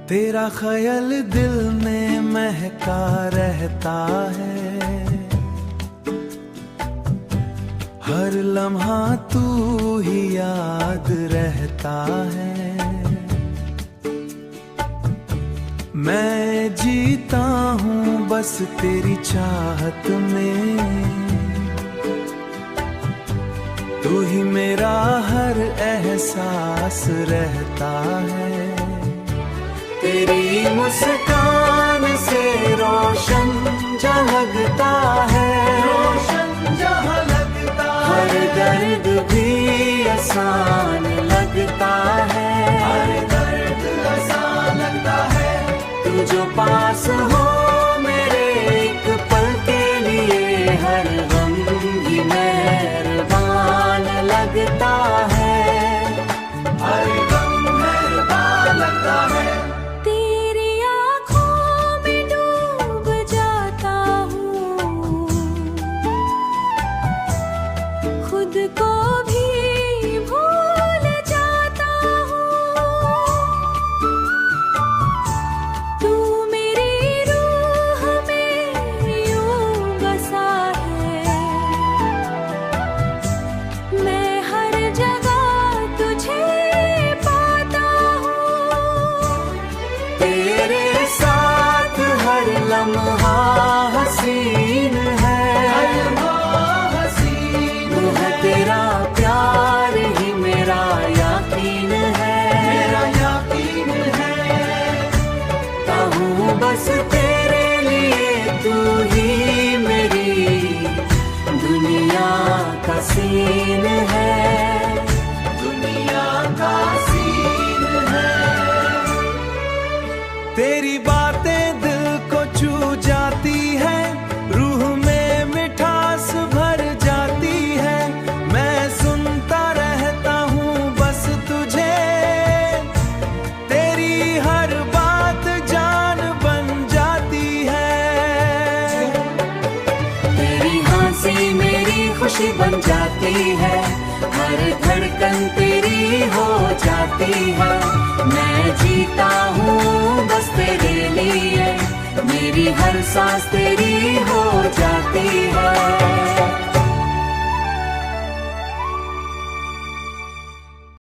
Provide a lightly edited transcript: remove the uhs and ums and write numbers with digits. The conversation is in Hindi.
तेरा ख्याल दिल में महका रहता है, हर लम्हा तू ही याद रहता है। मैं जीता हूँ बस तेरी चाहत में, तू ही मेरा हर एहसास रहता है। तेरी मुस्कान से रोशन जहाँ लगता है, रोशन जहाँ लगता है, हर दर्द भी आसान लगता है, हर दर्द आसान लगता है। तू जो पास हो मेरे एक पल के लिए, हर गम भी मेहरबान लगता है, हर गम मेहरबान लगता है। खुद को भी भूल जाता हूँ, तू मेरी रूह में यूं बसा है। मैं हर जगह तुझे पाता हूँ, तेरे साथ हर लम्हा हसीन है, तेरा प्यार ही मेरा यकीन है, मेरा यकीन है। कहूँ बस तेरे लिए, तू ही मेरी दुनिया का सीन है, दुनिया का सीन है। तेरी बातें दिल को छू जाती है, रूह में मिठास भर जाती है। मैं सुनता रहता हूँ बस तुझे, तेरी हर बात जान बन जाती है। तेरी हंसी मेरी खुशी बन जाती है, हर धड़कन तेरी हो जाती है। मैं जीता हूँ बस तेरे लिए, मेरी हर सांस तेरी हो जाती है।